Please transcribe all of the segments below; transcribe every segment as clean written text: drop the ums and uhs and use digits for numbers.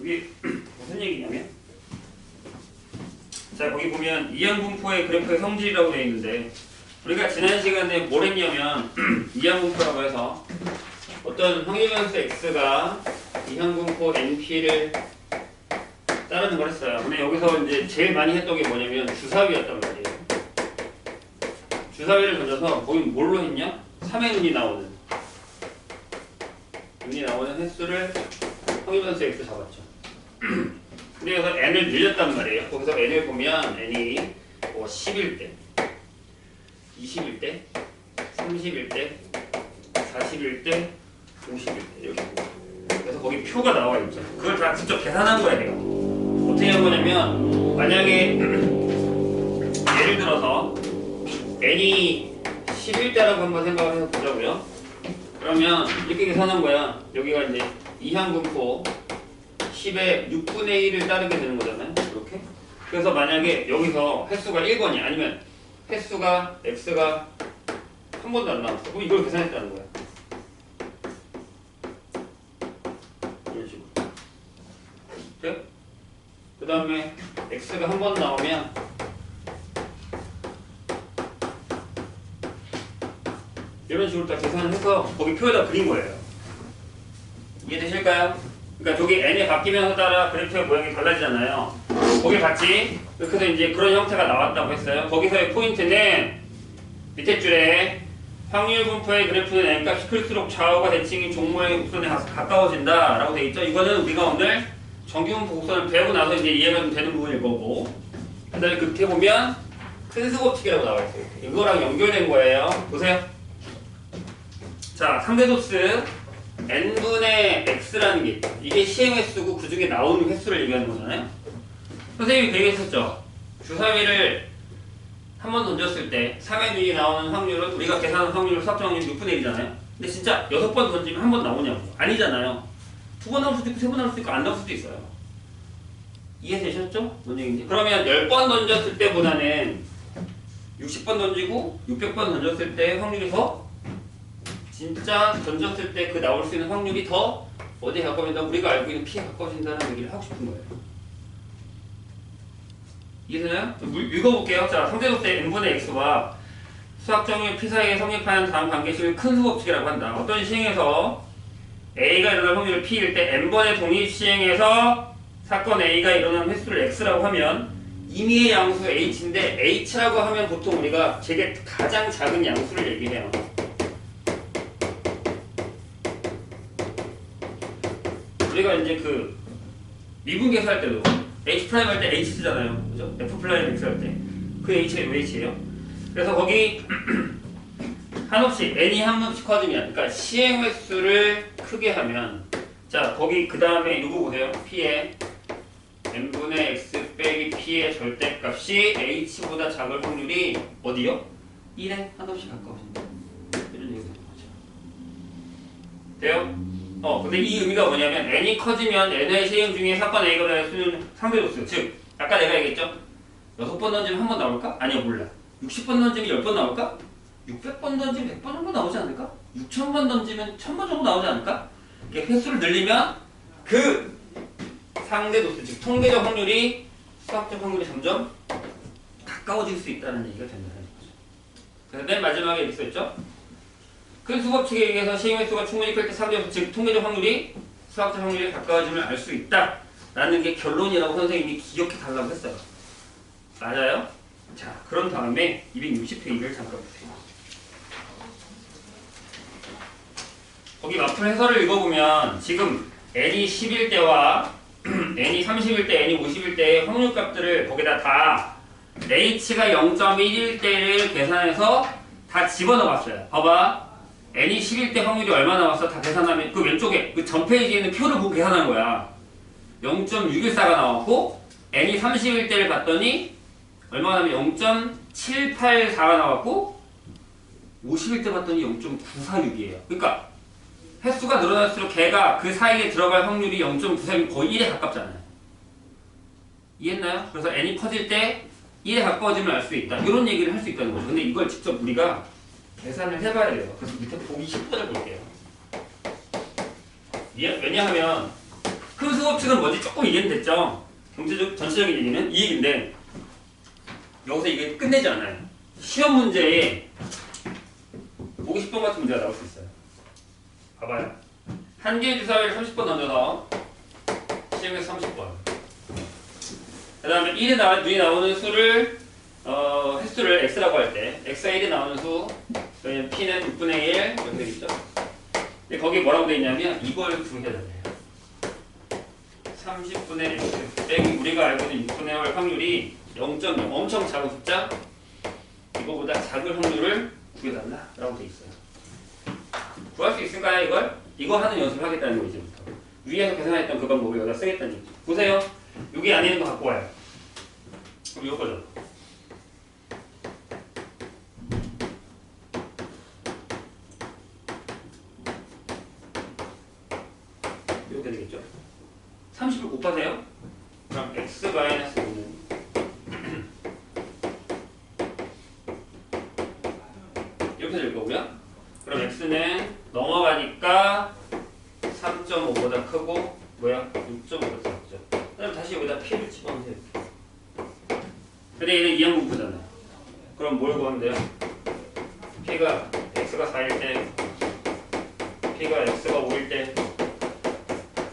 이게 무슨 얘기냐면, 자 거기 보면 이항분포의 그래프의 성질이라고 되어 있는데, 우리가 지난 시간에 뭘 했냐면 이항분포라고 해서 어떤 확률변수 x가 이항분포 np를 따르는 걸 했어요. 근데 여기서 이제 제일 많이 했던 게 뭐냐면 주사위였단 말이에요. 주사위를 던져서 거기 뭘로 했냐? 3의 눈이 나오는 횟수를 확률변수 x 잡았죠. 근데 여기서 n을 늘렸단 말이에요. 거기서 n을 보면 n이 10일 때, 20일 때, 30일 때, 40일 때, 50일 때 이렇게. 그래서 거기 표가 나와 있죠. 그걸 다 직접 계산한 거야 내가. 어떻게 한 거냐면, 만약에 예를 들어서 n이 10일 때라고 한번 생각을 해서 보자고요. 그러면 이렇게 계산한 거야. 여기가 이제 이항분포 10의 6분의 1을 따르게 되는 거잖아요. 이렇게. 그래서 만약에 여기서 횟수가 1번이 아니면 횟수가 x가 한 번도 안 나왔어. 그럼 이걸 계산했다는 거야. 이런 식으로. 그래? 그 다음에 x가 한 번 나오면 이런 식으로 딱 계산을 해서 거기 표에다 그린 거예요. 이해되실까요? 그러니까 저기 n이 바뀌면서 따라 그래프의 모양이 달라지잖아요. 거기 같이 이렇게 해서 이제 그런 형태가 나왔다고 했어요. 거기서의 포인트는 밑에 줄에 확률 분포의 그래프는 n값이 클수록 좌우가 대칭인 종모의 곡선에 가까워진다 라고 되어 있죠. 이거는 우리가 오늘 정규분포 곡선을 배우고 나서 이제 이해가 좀 되는 부분일 거고, 그 다음에 그렇게 보면 큰 수법칙이라고 나와 있어요. 이거랑 연결된 거예요. 보세요. 자, 상대소수 n분의 x라는 게 있죠. 이게 시행횟수고 그 중에 나오는 횟수를 얘기하는 거잖아요. 선생님이 그 얘기했었죠. 주사위를 한 번 던졌을 때 3의 눈이 나오는 확률은 우리가 계산한 확률 수학적 확률 6분의 1이잖아요. 근데 진짜 6번 던지면 한 번 나오냐고. 아니잖아요. 2번 나올 수도 있고 3번 나올 수도 있고 안 나올 수도 있어요. 이해되셨죠? 뭔 얘기인지. 그러면 10번 던졌을 때보다는 60번 던지고 600번 던졌을 때 확률이 더, 진짜 던졌을 때 그 나올 수 있는 확률이 더 어디에 가까워진다? 우리가 알고 있는 P에 가까워진다는 얘기를 하고 싶은 거예요. 이해되나요? 읽어볼게요. 자, 상대소수 n분의 x와 수학적인 P 사이에 성립하는 다음 관계식을 큰 수법칙이라고 한다. 어떤 시행에서 A가 일어날 확률을 P일 때 n번의 독립 시행에서 사건 A가 일어나는 횟수를 x라고 하면 임의의 양수 h인데, h라고 하면 보통 우리가 제게 가장 작은 양수를 얘기해요. 우리가 이제 그 미분계수 할 때도 h 프라임 할 때 h 쓰잖아요. 그죠? f 프라임 x 할 때 그 h가 요 h예요. 그래서 거기 한없이 n이 한 번씩 커지면, 그러니까 시행 횟수를 크게 하면, 자 거기 그 다음에 이거 보세요. p의 n분의 x 빼기 p의 절대값이 h보다 작을 확률이 어디요? 1에 한없이 가까워진다. 이런 얘기가 되는 거죠. 돼요? 근데 이 의미가 뭐냐면 n이 커지면 n의 시행 중에 사건 A가 나올 수 있는 상대소수, 즉 아까 내가 얘기했죠? 6번 던지면 한 번 나올까? 아니요, 몰라. 60번 던지면 10번 나올까? 600번 던지면 100번 정도 나오지 않을까? 6000번 던지면 1000번 정도 나오지 않을까? 이게 횟수를 늘리면 그 상대소수, 즉 통계적 확률이 수학적 확률이 점점 가까워질 수 있다는 얘기가 된다는 거죠. 그래서 맨 마지막에 이렇게 써있죠? 큰 수법칙에 의해서 시행횟수가 충분히 클 때 상대소수, 즉 통계적 확률이 수학적 확률에 가까워짐을 알 수 있다 라는 게 결론이라고 선생님이 기억해 달라고 했어요. 맞아요? 자, 그런 다음에 260페이지를 잠깐 보세요. 거기 마플 해설을 읽어보면 지금 n이 10일 때와 n이 30일 때, n이 50일 때의 확률값들을 거기다 다 h가 0.1일 때를 계산해서 다 집어넣어 봤어요. 봐봐. n이 10일 때 확률이 얼마 나왔어? 다 계산하면 그 왼쪽에 그 전 페이지에 있는 표를 보고 계산한 거야. 0.614가 나왔고, n이 30일 때를 봤더니 얼마 나면 0.784가 나왔고, 50일 때 봤더니 0.946이에요. 그러니까 횟수가 늘어날수록 걔가 그 사이에 들어갈 확률이 0.946, 거의 1에 가깝잖아요. 이해했나요? 그래서 n이 커질 때 1에 가까워짐을 알 수 있다. 이런 얘기를 할 수 있다는 거죠. 근데 이걸 직접 우리가 계산을 해봐야 돼요. 그래서 밑에 보기 10번을 볼게요. 왜냐하면 순수 법칙은 뭔지 조금 이해는 됐죠? 전체적인 얘기는 이익인데 여기서 이게 끝내지 않아요. 시험 문제에 보기 10번 같은 문제가 나올 수 있어요. 봐봐요. 한 개의 주사위를 30번 던져서 시험에서 30번. 그 다음에 1에 눈이 나오는 수를 횟수를 x라고 할 때 x가 1에 나오는 수 저희는 p는 6분의 1 이렇게 되겠죠. 근데 거기에 뭐라고 되어 있냐면 이걸 구해야 돼요. 30분의 x 빼기 우리가 알고 있는 6분의 1 확률이 0.0 엄청 작은 숫자 이거보다 작은 확률을 구해달라 라고 되어 있어요. 구할 수 있을까요 이걸? 이거 하는 연습을 하겠다는 거 이제부터. 위에서 계산했던 그 방법을 여기다 쓰겠다는 얘기죠. 보세요. 여기 안에 있는 거 갖고 와요. 그럼 이거 거죠. 이렇게 되겠죠. 30을 곱하세요. 그럼 x 마이너스 5는 이렇게 될 거고요. 그럼 x는 넘어가니까 3.5보다 크고 뭐야? 6.5보다 작죠. 그럼 다시 여기다 p를 집어넣으세요. 근데 얘는 이항분포잖아요. 그럼 뭘 구하면 돼요? p가 x가 4일 때 p가 x가 5일 때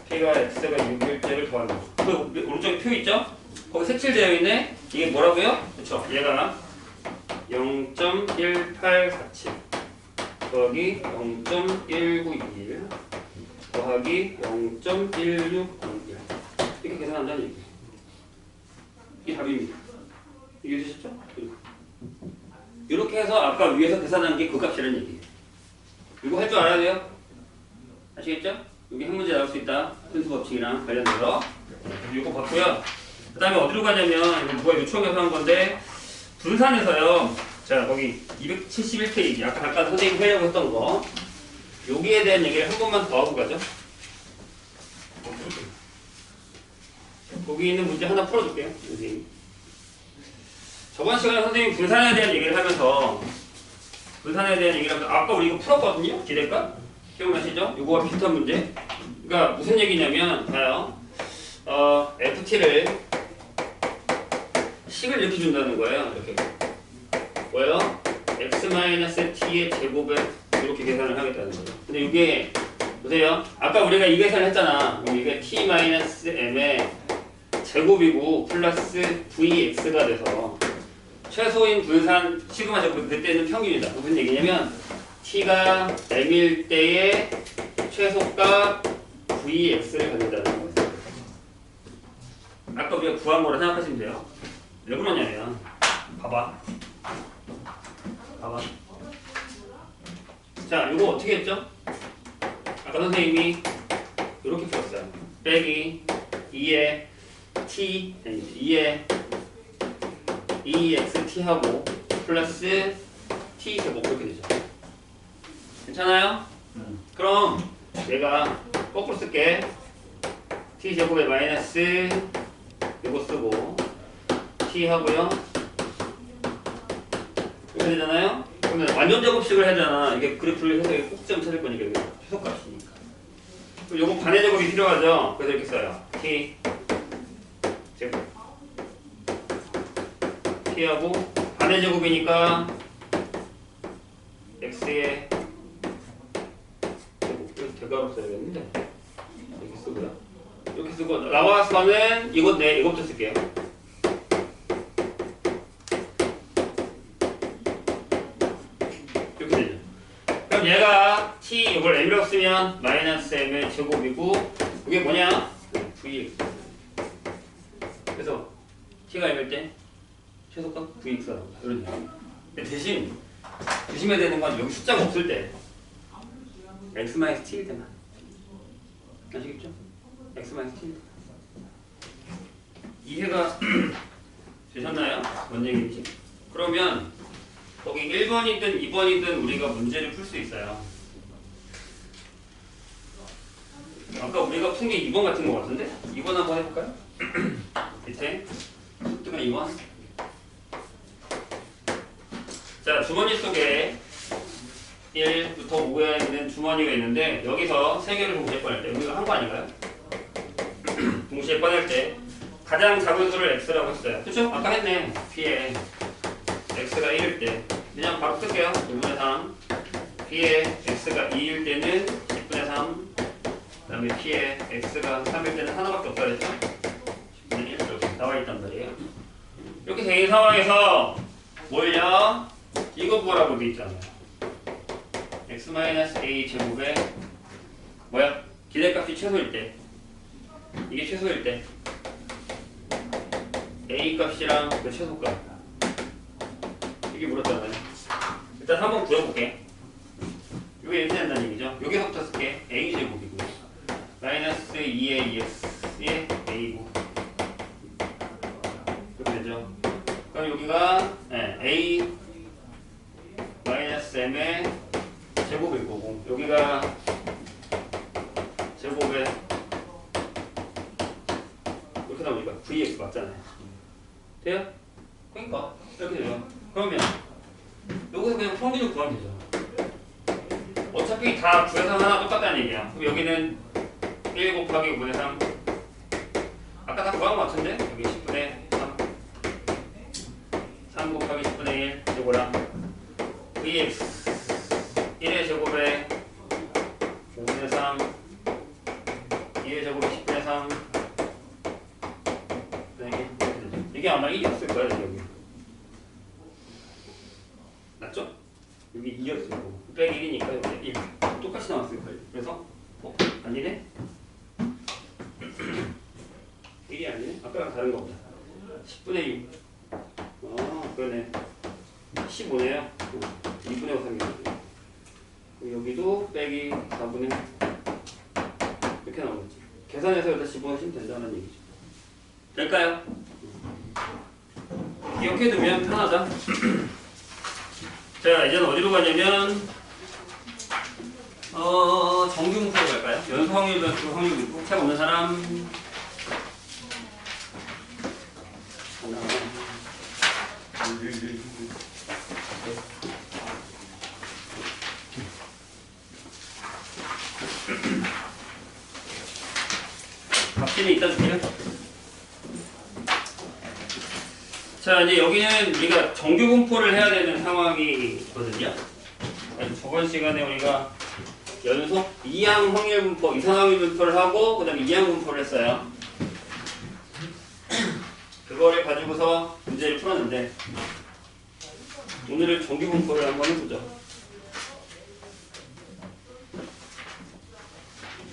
p가 x가 6일 때를 더하는 거죠. 그 오른쪽에 표 있죠? 거기 색칠되어 있네. 이게 뭐라고요? 그쵸? 얘가 0.1847 더하기 0.1921 더하기 0.1601 이렇게 계산한다는 얘기예요. 이게 답입니다. 이해되셨죠? 이렇게 해서 아까 위에서 계산한 게 그 값이라는 얘기예요. 이거 할 줄 알아야 돼요. 아시겠죠? 여기 한 문제 나올 수 있다. 순수 법칙이랑 관련돼서 이거 봤고요. 그 다음에 어디로 가냐면 이거 누가 요청해서 한 건데 분산에서요. 자 거기 271페이지 아까 선생님 하려고 했던 거 여기에 대한 얘기를 한 번만 더 하고 가죠. 거기 있는 문제 하나 풀어줄게요. 선생님. 저번 시간에 선생님 분산에 대한 얘기를 하면서 아까 우리 이거 풀었거든요. 기대값 기억나시죠? 이거와 비슷한 문제. 그러니까 무슨 얘기냐면 봐요. FT를 식을 이렇게 준다는 거예요. 이렇게 뭐예요? x-t의 제곱에 이렇게 계산을 하겠다는 거죠. 근데 이게 보세요. 아까 우리가 이 계산을 했잖아. 이게 t-m의 제곱이고 플러스 vx가 돼서 최소인 분산 시그마 제곱 그때는 평균이다. 무슨 얘기냐면 t가 m일 때의 최소값 vx를 가진다는 거예요. 아까 우리가 구한 거라 생각하시면 돼요. 왜 그러냐면 봐봐. 자, 이거 어떻게 했죠? 아까 선생님이 이렇게 풀었어요. 빼기 2의 t, 2의 2xt하고 플러스 t 제곱 이렇게 되죠. 괜찮아요? 그럼 얘가 거꾸로 쓸게. t 제곱에 마이너스 이거 쓰고 t 하고요. 이렇게 되잖아요? 그러면 완전 제곱식을 하잖아. 이게 그래프를 해서 꼭지점 찾을 거니까 이게 최소값이니까. 그럼 요거 반의 제곱이 필요하죠? 그래서 이렇게 써요. t 제곱 t하고 반의 제곱이니까 x의 제곱 대괄호 써야겠는데 이렇게 쓰고요. 이렇게 쓰고 나와서는 이것부터 쓸게요. 이렇게 되죠. 그럼 얘가 t 이걸 m이라고 쓰면 마이너스 m의 제곱이고 이게 뭐냐? vx. 그래서 t가 m일 때 최소값 vx가 나온다. 이런 얘기. 대신 조심해야 되는 건 여기 숫자가 없을 때 x-t일 때만. 아시겠죠? x-t일 때. 이해가 되셨나요? 뭔 얘기인지? 그러면 거기 1번이든 2번이든 우리가 문제를 풀 수 있어요. 아까 우리가 푼 게 2번 같은 거 같은데? 2번 한번 해볼까요? 밑에 속도가 2번. 자, 주머니 속에 1부터 5에 있는 주머니가 있는데 여기서 3개를 공개할 뻔할 때 우리가 한 거 아닌가요? 동시에 꺼낼 때 가장 작은 수를 x라고 했어요. 그쵸? 아까 했네. b에 x가 1일 때 그냥 바로 쓸게요. 1분의 3 b에 x가 2일 때는 10분의 3 그 다음에 b에 x가 3일 때는 하나밖에 없다 그랬죠? 10분의 1 이렇게 나와있단 말이에요. 이렇게 된 상황에서 뭘요? 이거 구하라고 돼 있잖아요. x-a 제곱에 뭐야? 기대값이 최소일 때 이게 최소일 때 a 값이랑 그 최소값 이게 물었잖아요. 일단 한번 구해볼게. 이게 이렇게 된다는 얘기죠. 여기서부터 쓸게. a 제곱이고요. 마이너스 2ax의 a고 이렇게 되죠. 그럼 여기가 a 마이너스 m의 제곱일 거고 여기가 제곱에 이렇게 나오니까 vx 맞잖아요. 돼요? 그러니까 이렇게 돼요. 그러면 여기서 그냥 평균을 구하면 되죠. 어차피 다 구해서 하나 똑같다는 얘기야. 그럼 여기는 1 곱하기 5분의 3 아까 다 구한 거 같은데? 여기 10분의 3 3 곱하기 10분의 1 이거랑 vx 1의 제곱에 5분의 3 2의 제곱에 10분의 3 이게 아마 1이었을 거야 여기 맞죠? 여기 2였을 거고 빼기 1이니까 여기 1 똑같이 나왔을 거예요. 그래서 아니네? 1이 아니네? 아까랑 다른 거보다 10분의 6 그러네 15네요 2분의 5 3이네 여기도 빼기 4분의 이렇게 나오겠지. 계산해서 여기다 집어넣으시면 된다는 얘기죠. 될까요? 기억해두면 편하다. 자, 이제는 어디로 가냐면 정규문서로 갈까요? 연소 확률 변수 확률 있고 책 없는 사람 하나 둘 셋. 값지는 이따 줄게요. 자, 이제 여기는 우리가 정규 분포를 해야 되는 상황이거든요. 저번 시간에 우리가 연속 이항 확률 분포, 이상 확률 분포를 하고 그 다음에 이항 분포를 했어요. 그거를 가지고서 문제를 풀었는데 오늘은 정규 분포를 한번 해보죠.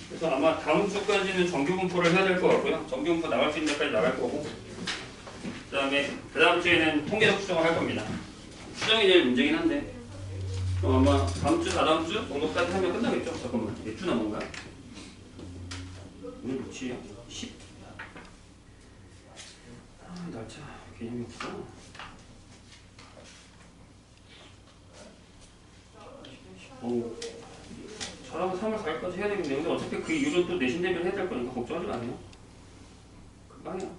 그래서 아마 다음 주까지는 정규 분포를 해야 될 것 같고요. 정규 분포 나갈 수 있는 데까지 나갈 거고 그 다음 주에는 통계적 추정을 할 겁니다. 추정이 제일 문제긴 한데 그럼 아마 다음 주, 다다음 주 정도까지 하면 끝나겠죠? 잠깐만 몇 주 남은 거야? 오늘 며칠이야? 10? 날짜 개념이 없어. 잘하면 3월 4일까지 해야 되겠네. 근데 어차피 그 이후로 또 내신 대비를 해야 될 거니까 걱정하지 마세요. 금방이야.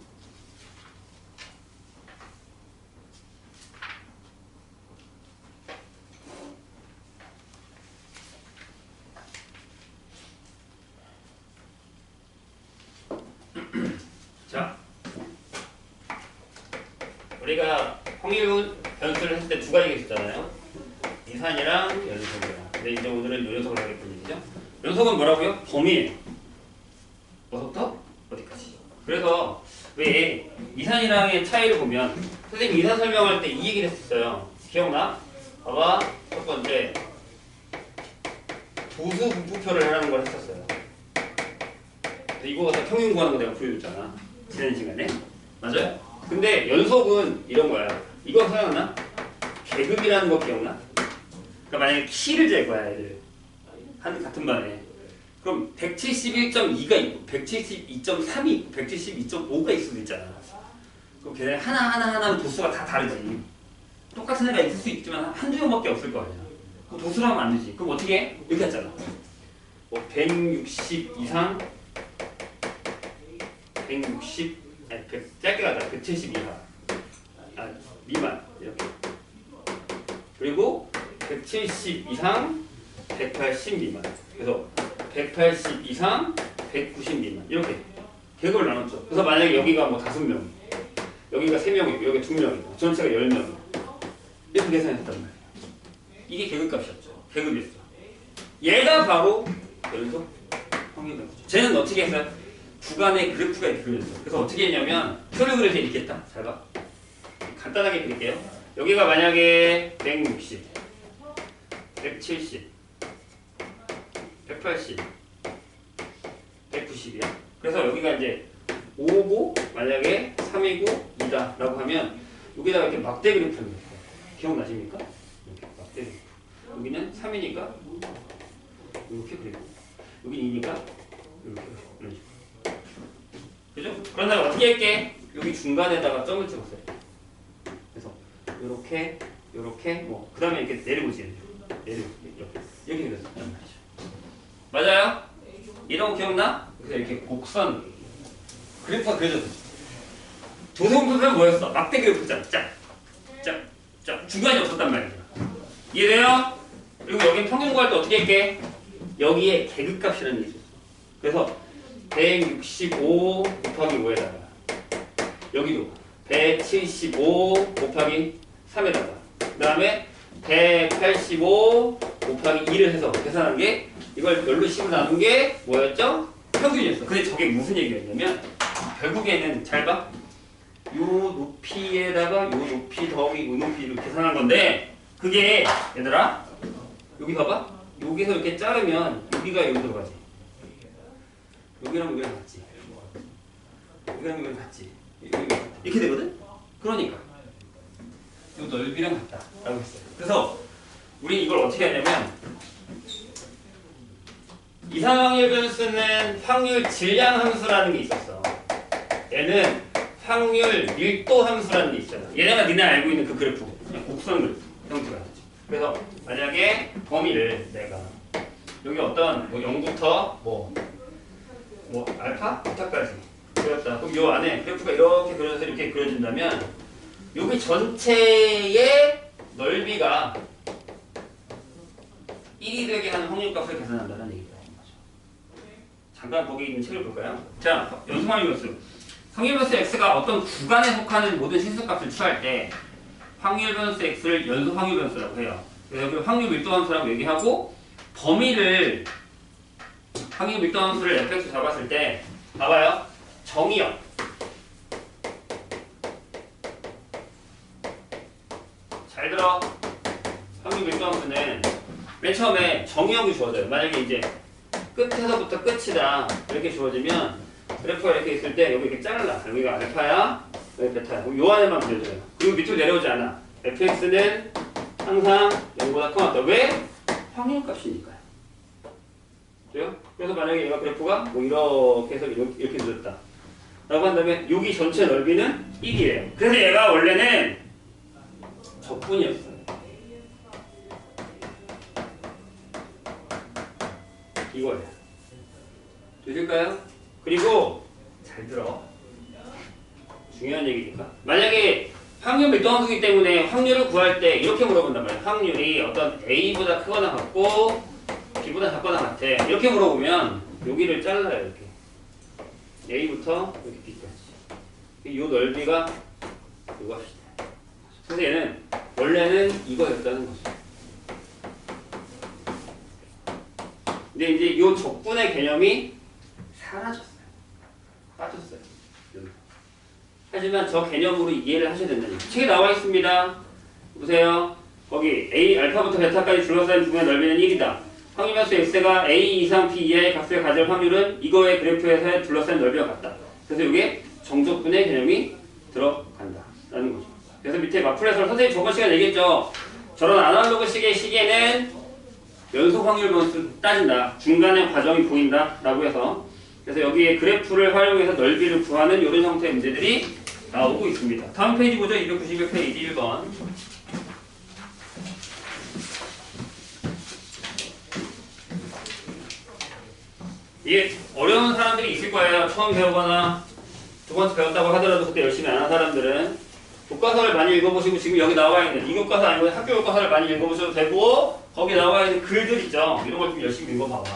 자, 우리가 확률 변수를 했을 때 두 가지가 있었잖아요. 이산이랑 연속이랑. 근데 이제 오늘은 연속을 하겠다는 얘기죠. 연속은 뭐라고요? 범위예요. 어디부터? 어디까지. 그래서 왜 이산이랑의 차이를 보면 선생님 이산 설명할 때 이 얘기를 했었어요. 기억나? 봐봐. 첫 번째 도수 분포표를 하라는 걸 했었어요. 이거 갖다 평균 구하는 거 내가 보여줬잖아. 지난 시간에. 맞아요? 근데 연속은 이런 거야. 이거 생각나? 계급이라는 거 기억나? 그러니까 만약에 키를 잴 거야, 애들. 같은 반에. 그럼 171.2가 있고, 172.3이 있고, 172.5가 있을 수도 있잖아. 그럼 걔네 하나 도수가 다 다르지. 똑같은 애가 있을 수 있지만 한두 명밖에 없을 거 아니야. 그럼 도수로 하면 안 되지. 그럼 어떻게 해? 이렇게 했잖아. 160 이상 160, 아니 100, 짧게 가자. 170 이하. 미만. 이렇게. 그리고 170 이상 180 미만. 그래서 180 이상 190 미만. 이렇게. 계급을 나눴죠. 그래서 만약에 여기가 뭐 5명, 여기가 3명이고, 여기 2명이고, 전체가 10명이고, 이렇게 계산했단 말이에요. 이게 계급값이었죠. 계급이었죠. 얘가 바로 연속 확률값이죠. 쟤는 어떻게 했어요? 구간의 그래프가 이렇게 그려졌어요. 그래서 어떻게 했냐면 표를 그릴 때 이렇게 했다. 잘 봐. 간단하게 그릴게요. 여기가 만약에 160, 170, 180, 190이야. 그래서 여기가 이제 5고 만약에 3이고 2다 라고 하면 여기다가 이렇게 막대 그래프를 그렸어요. 기억나십니까? 이렇게 막대 그래프. 여기는 3이니까 이렇게 그리고 여기는 2니까 이렇게 이런 식으로. 그죠? 그러나 어떻게 할게? 여기 중간에다가 점을 찍었어요. 그래서 이렇게 이렇게 뭐 그 다음에 이렇게 내려보지. 내리고 이렇게 그렸단 말이죠. 맞아요? 이런 거 기억나? 그래서 이렇게 곡선 그래프가 그려졌어. 도성분은 뭐였어? 막대 그래프잖아. 짝. 중간이 없었단 말이야. 이해돼요? 그리고 여기 평균 구할 때 어떻게 할게? 여기에 계급값이라는 게 있었어. 그래서 165 곱하기 5에다가 여기도 175 곱하기 3에다가 그 다음에 185 곱하기 2를 해서 계산한 게 이걸 열로 10으로 나눈 게 뭐였죠? 평균이었어. 근데 저게 무슨 얘기였냐면 결국에는 잘 봐. 요 높이에다가 요 높이 더하기 요 높이를 계산한 건데 그게 얘들아 여기 봐봐. 여기서 이렇게 자르면 여기가 여기 들어가지. 여기랑 여기랑 같지. 여기랑 여기랑 같지. 이렇게 되거든? 그러니까 요 넓이랑 같다 라고 했어요. 그래서 우리 이걸 어떻게 하냐면 이상확률 변수는 확률 질량 함수라는 게 있었어. 얘는 확률 밀도 함수라는 게 있잖아. 얘네가 니네 알고 있는 그 그래프, 그냥 곡선 그래프 형태가 되죠. 그래서 만약에 범위를 내가 여기 어떤 뭐 0부터 뭐 알파, 베타까지 그렸다. 그럼 요 안에 그래프가 이렇게 그려져서 이렇게 그려진다면 여기 전체의 넓이가 1이 되게 하는 확률값을 계산한다는 얘기다. 잠깐 거기 있는 책을 볼까요? 자, 연속확률 변수. 확률 변수 x가 어떤 구간에 속하는 모든 신수값을 취할 때 확률 변수 x를 연속 확률 변수라고 해요. 그래서 여기 확률 밀도 함수라고 얘기하고 범위를 확률 밀도 함수를 fx 잡았을 때 봐봐요. 정의역. 잘 들어. 확률 밀도 함수는 맨 처음에 정의역이 주어져요. 만약에 이제 끝에서부터 끝이다 이렇게 주어지면 그래프가 이렇게 있을 때 여기 이렇게 잘라. 여기가 알파야, 여기 베타야. 요 안에만 그려줘요. 그리고 밑으로 내려오지 않아. fx는 항상 0보다 커졌다. 왜? 확률값이니까요. 그래요? 그래서 만약에 얘가 그래프가 뭐 이렇게 해서 이렇게 늦었다 라고 한다면 여기 전체 넓이는 1이에요. 그래서 얘가 원래는 적분이었어요. 이거예요. 되실까요? 그리고 잘 들어. 중요한 얘기니까. 만약에 확률 밀도 함수이기 때문에 확률을 구할 때 이렇게 물어본단 말이에요. 확률이 어떤 A보다 크거나 같고 B보다 작거나 같아. 이렇게 물어보면 여기를 잘라요. 이렇게. A부터 이렇게 B까지. 이 넓이가 이거 합시다. 그래서 얘는 원래는 이거였다는 거죠. 근데 이제 이 적분의 개념이 사라졌어요. 빠졌어요. 하지만 저 개념으로 이해를 하셔야 된다는 얘기예요. 책에 나와 있습니다. 보세요. 거기 A, 알파부터 베타까지 둘러싸인 중의 넓이는 1이다. 확률 변수 x가 a 이상 b 이하의 값을 가질 확률은 이거의 그래프에서의 둘러싸인 넓이와 같다. 그래서 이게 정적분의 개념이 들어간다라는 거죠. 그래서 밑에 마플에서 선생님 저번 시간에 얘기했죠. 저런 아날로그식의 시계는 연속 확률 변수 따진다. 중간에 과정이 보인다. 라고 해서 그래서 여기에 그래프를 활용해서 넓이를 구하는 이런 형태의 문제들이 나오고 있습니다. 다음 페이지 보죠. 291페이지 1번. 이게 어려운 사람들이 있을 거예요. 처음 배우거나 두 번째 배웠다고 하더라도 그때 열심히 안 한 사람들은 교과서를 많이 읽어보시고 지금 여기 나와 있는 이 교과서 아니고 학교 교과서를 많이 읽어보셔도 되고 거기 나와 있는 글들 있죠. 이런 걸 좀 열심히 읽어봐봐.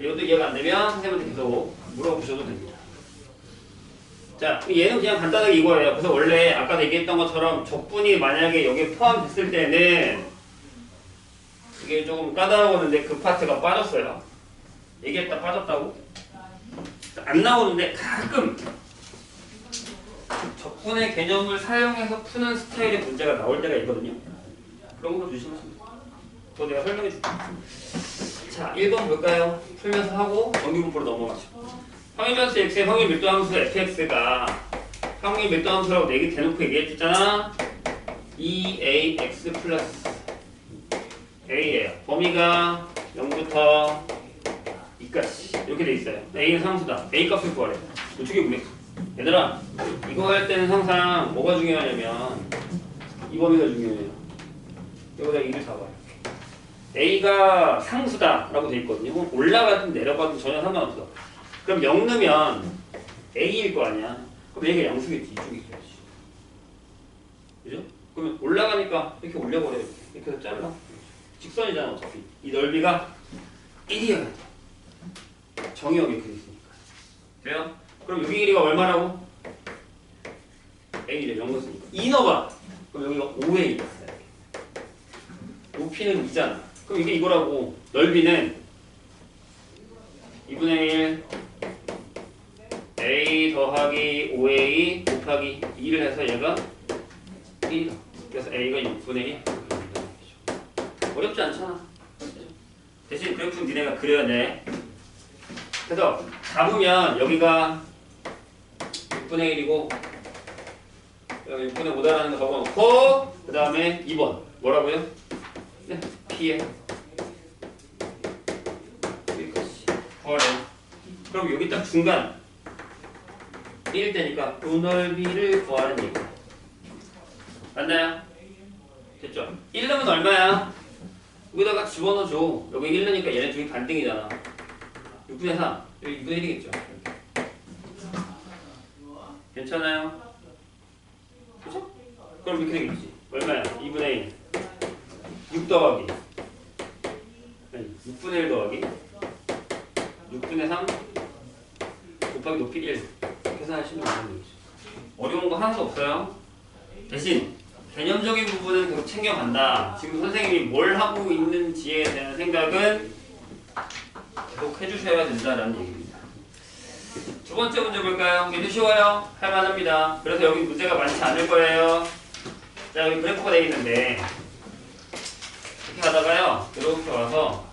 이것도 이해가 안 되면 선생님한테 계속 물어보셔도 됩니다. 자, 얘는 그냥 간단하게 이거예요. 그래서 원래 아까 얘기했던 것처럼 적분이 만약에 여기에 포함됐을 때는 이게 조금 까다로웠는데 그 파트가 빠졌어요. 얘기했다 빠졌다고? 안 나오는데 가끔 적분의 개념을 사용해서 푸는 스타일의 문제가 나올 때가 있거든요. 그런 거 조심하시면 돼요. 그거 내가 설명해 줄게. 자, 1번 볼까요? 풀면서 하고 정규분포로 넘어가죠. 확률변수 x의 확률 밀도 함수 fx가 확률 밀도 함수라고 대놓고 얘기했잖아. 2ax 플러스 a예요. 범위가 0부터 2까지 이렇게 돼 있어요. a는 상수다. a 값을 구하래. 어떻게 구해? 얘들아, 이거 할 때는 항상 뭐가 중요하냐면 이 범위가 중요해요. 여기다 2를 잡아요. a가 상수다 라고 돼 있거든요. 올라가든 내려가든 전혀 상관없어. 그럼 0 넣으면 a일 거 아니야. 그럼 얘가 양수겠지. 이쪽이 있어야지. 그죠? 그러면 올라가니까 이렇게 올려버려요. 이렇게 해서 잘라. 직선이잖아 어차피. 이 넓이가 1이어야 돼. 정의역이 이렇게 있으니까. 돼요? 그럼 여기 길이가 얼마라고? a를 0 넣었으니까 2 넣어봐. 그럼 여기가 5a 있어요. 높이는 2잖아. 그럼 이게 이거라고. 넓이는 2분의 1 a 더하기 5a 곱하기 2를 해서 얘가 1이다. 그래서 a가 6분의 1. 어렵지 않잖아. 대신 그래프는 니네가 그려야 돼. 그래서 잡으면 여기가 6분의 1이고 여기 6분의 5다라는 거 적어놓고 그 다음에 2번 뭐라고요? 네, P에 여기까지 구하래. 그럼 여기 딱 중간 1일 때니까 요 넓이를 구하는 얘기 맞나요? 됐죠? 1 넣으면 얼마야? 여기다가 집어넣어줘. 여기 1 넣으니까 얘네 둘이 반등이잖아. 6분의 3 여기 2분의 1이겠죠? 괜찮아요? 그죠? 그럼 이렇게 되겠지. 얼마야? 2분의 1 6 더하기 아니 6분의 1 더하기 6분의 3 곱하기 높이 1 계산하시면 되는 거죠. 어려운 거 하나도 없어요. 대신 개념적인 부분은 계속 챙겨간다. 지금 선생님이 뭘 하고 있는지에 대한 생각은 계속 해주셔야 된다라는 얘기입니다. 두 번째 문제 볼까요? 얘도 쉬워요. 할만합니다. 그래서 여기 문제가 많지 않을 거예요. 자, 여기 그래프가 되어 있는데 이렇게 하다가요. 이렇게 와서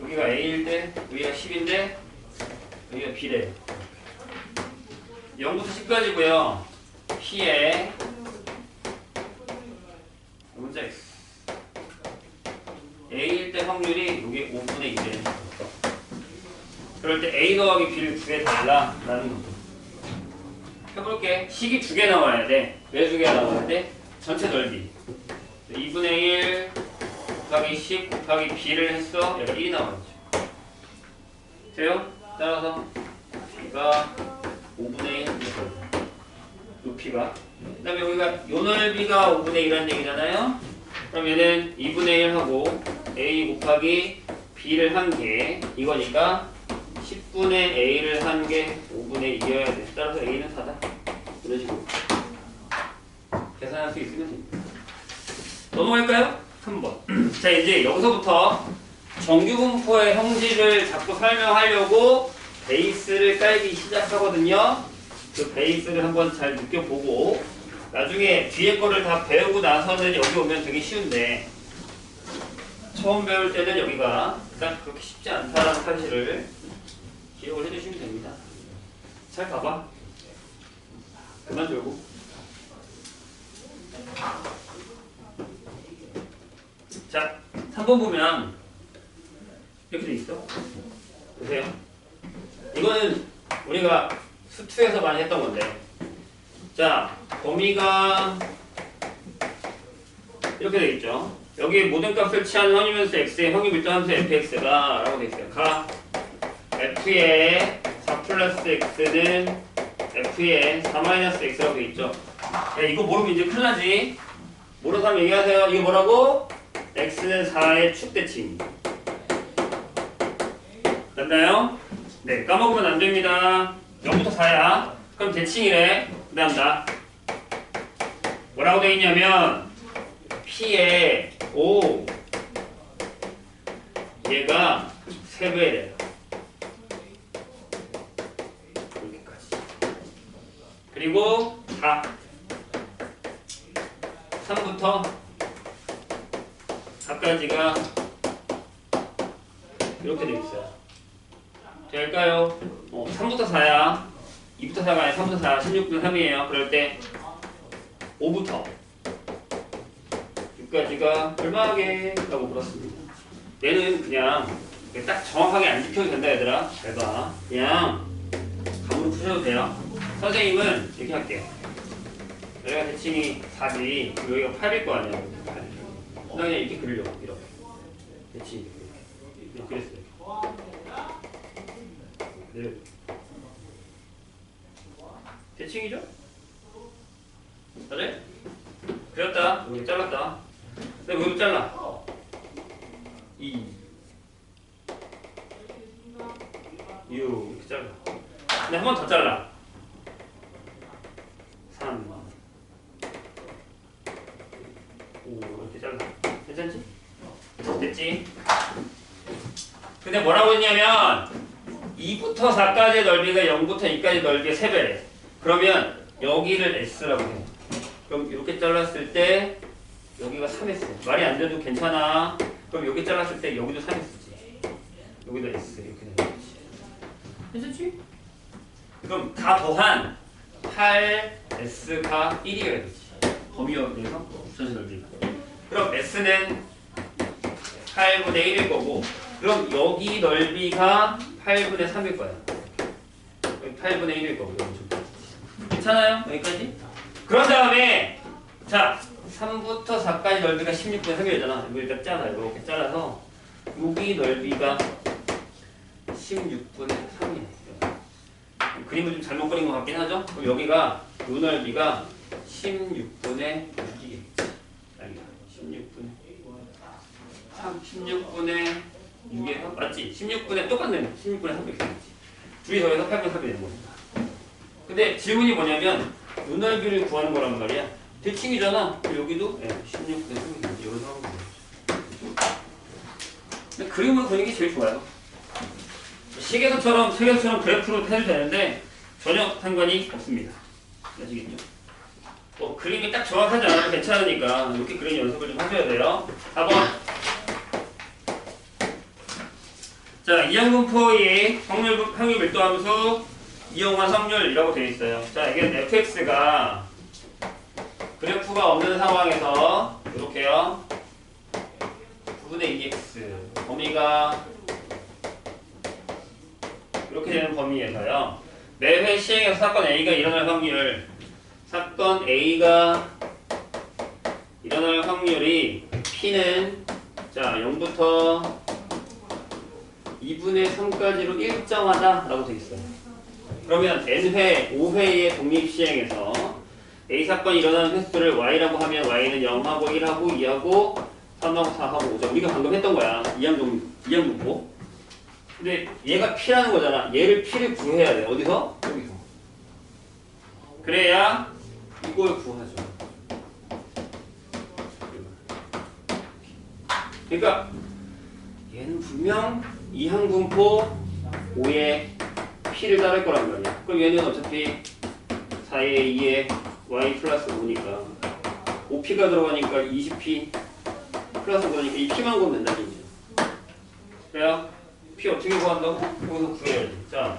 여기가 A일 때 여기가 10인데 여기가 B래요. 0부터 10까지고요. P에 문제 A일 때 확률이 여기 5분의 2래. 그럴 때 A 더하기 B를 구해 달라 라는 거죠. 해볼게. 식이 2개 나와야 돼. 왜 2개가 나와야 돼? 전체 넓이 2분의 1 곱하기 10 곱하기 B를 했어. 얘가 1이 나와야죠. 돼요? 따라서 B가 5분의 1 높이가 그 다음에 여기가 요 넓이가 5분의 1이라는 얘기잖아요. 그럼 얘는 2분의 1 하고 A 곱하기 B를 한 개 이거니까 10분의 A를 한 개 5분의 2여야 돼. 따라서 A는 4다. 이런 식으로 계산할 수 있으면 됩니다. 넘어갈까요? 3번. 자, 이제 여기서부터 정규분포의 형질을 자꾸 설명하려고 베이스를 깔기 시작하거든요. 그 베이스를 한번 잘 느껴보고 나중에 뒤에 거를 다 배우고 나서는 여기 오면 되게 쉬운데 처음 배울 때는 여기가 일단 그렇게 쉽지 않다는 사실을 기억을 해주시면 됩니다. 잘 봐봐. 그만 졸고. 자, 3번 보면 이렇게 돼 있어. 보세요. 이거는 우리가 수투에서 많이 했던 건데 자, 범위가 이렇게 돼 있죠. 여기 모든 값을 취하는 확률변수 x의 확률 밀도 함수 fx가 라고 돼 있어요. 가 f의 4 플러스 x는 f의 4 마이너스 x라고 돼 있죠. 야, 이거 모르면 이제 큰일 나지. 모르는 사람 얘기하세요. 이게 뭐라고? x는 4의 축대칭. 맞나요? 네, 까먹으면 안 됩니다. 0부터 4야. 그럼 대칭이래. 그 다음 나 뭐라고 돼 있냐면 P에 O 얘가 3배래요. 이렇게까지. 그리고 3부터 4까지가 이렇게 되어 있어요. 될까요? 3부터 4야. 2부터 4가 아니라 3부터 4, 16분의 3이에요. 그럴 때 5부터 6까지가 얼마하게? 라고 물었습니다. 얘는 그냥 딱 정확하게 안 지켜도 된다 얘들아. 잘 봐. 그냥 감으로 푸셔도 돼요. 선생님은 이렇게 할게요. 여기가 대칭이 4지 여기가 8일 거 아니야. 그냥 이렇게 그리려고. 이렇게 대칭이 이렇게 그랬어요. 네. 대칭이죠? 맞아요? 그렸다. 여기 잘랐다. 근데 여기 잘라. 2 6 이렇게 잘라. 근데 한 번 더 잘라. 3 5 이렇게 잘라. 괜찮지? 됐지? 근데 뭐라고 했냐면 2부터 4까지의 넓이가 0부터 2까지 넓이의 3배래. 그러면 여기를 S라고 해. 그럼 이렇게 잘랐을 때 여기가 3S. 말이 안 돼도 괜찮아. 그럼 여기 잘랐을 때 여기도 3S지. 여기도 S 이렇게 되는 거지. 괜찮지? 그럼 다 더한 8S가 1이어야 되지. 범위에 대해서 전체 넓이가. 그럼 S는 8분의 1일 거고 그럼 여기 넓이가 8분의 3일 거야. 8분의 1일 거고 괜찮아요? 여기까지? 그런 다음에 자 3부터 4까지 넓이가 16분의 3이잖아. 이거 일단 잘라. 이렇게 잘라서 여기 넓이가 16분의 3이에요. 그림을 좀 잘못 그린 것 같긴 하죠? 그럼 여기가 요 넓이가 16분의 6이겠지. 16분의 6에서 맞지? 16분의 똑같네. 16분의 3 이렇게 되겠지. 둘이 더해서 8분의 3이 되는 겁니다. 근데 질문이 뭐냐면 요 넓이를 구하는 거란 말이야. 대칭이잖아. 여기도 16분의 3이 되지. 여기서 하면 되겠지. 근데 그림을 그리는 게 제일 좋아요. 식에서처럼 그래프로 해도 되는데 전혀 상관이 없습니다. 아시겠죠? 그림이 딱 정확하지 않아도 괜찮으니까 이렇게 그림 연습을 좀 하셔야 돼요. 4번. 자, 이항분포의 확률 밀도함수 이용한 확률이라고 되어 있어요. 자, 이게 fx가 그래프가 없는 상황에서 이렇게요. 9분의 2x 범위가 이렇게 되는 범위에서요. 매회 시행해서 사건 A가 일어날 확률 사건 A가 일어날 확률이 P는 자 0부터 2분의 3까지로 일정하다 라고 되어 있어요. 그러면 N회, 5회의 독립시행에서 A 사건이 일어나는 횟수를 Y라고 하면 Y는 0하고 1하고 2하고 3하고 4하고 5죠. 우리가 방금 했던 거야. 이항분포. 근데 얘가 P라는 거잖아. 얘를 P를 구해야 돼. 어디서? 여기서. 그래야 이걸 구하죠. 그러니까 얘는 분명 이항분포 5의 P를 따를 거란 말이야. 그럼 얘는 어차피 4의 2의 Y 플러스 5니까 5P가 들어가니까 20P 플러스 5니까 이 P만 구하면 된다는 얘기죠. 그래요? P 어떻게 구한다고? 거기서 구해야지. 자,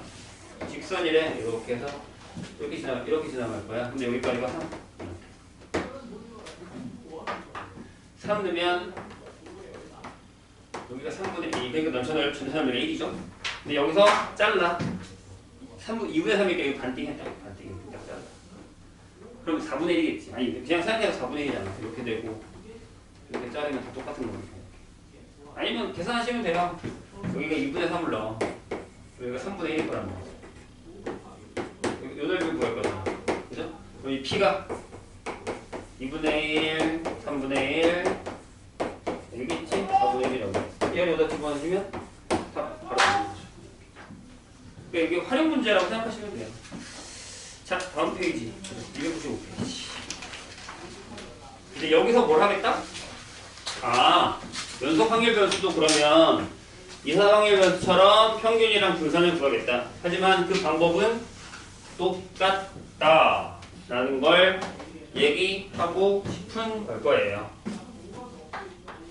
직선이래. 이렇게 해서 이렇게 지나갈 거야. 근데 여기까지가 3 넣으면 여기가 3분의 2. 그러니까 전체 넓이가 1이죠. 근데 여기서 잘라. 2분의 3이니까 여기 반띵 했다. 반띵 딱 잘라. 그럼 4분의 1이겠지. 아니 그냥 생각해서 4분의 1이잖아. 이렇게 되고 이렇게 자르면 다 똑같은 거니까. 아니면 계산하시면 돼요. 여기가 2분의 3을 넣어. 여기가 3분의 1일 거란 말이야. 요 넓이를 구할 거잖아. 그죠? 그럼 이 P가 2분의 1, 3분의 1 여기겠지? 4분의 1이라고. 얘를 여기다 집어넣으면 다 바로 나오는 거죠. 그러니까 이게 활용 문제라고 생각하시면 돼요. 자, 다음 페이지. 295페이지. 이제 여기서 뭘 하겠다? 아, 연속 확률 변수도 그러면 이사 확률 변수처럼 평균이랑 분산을 구하겠다. 하지만 그 방법은 똑같다 라는 걸 얘기하고 싶은 걸 거예요.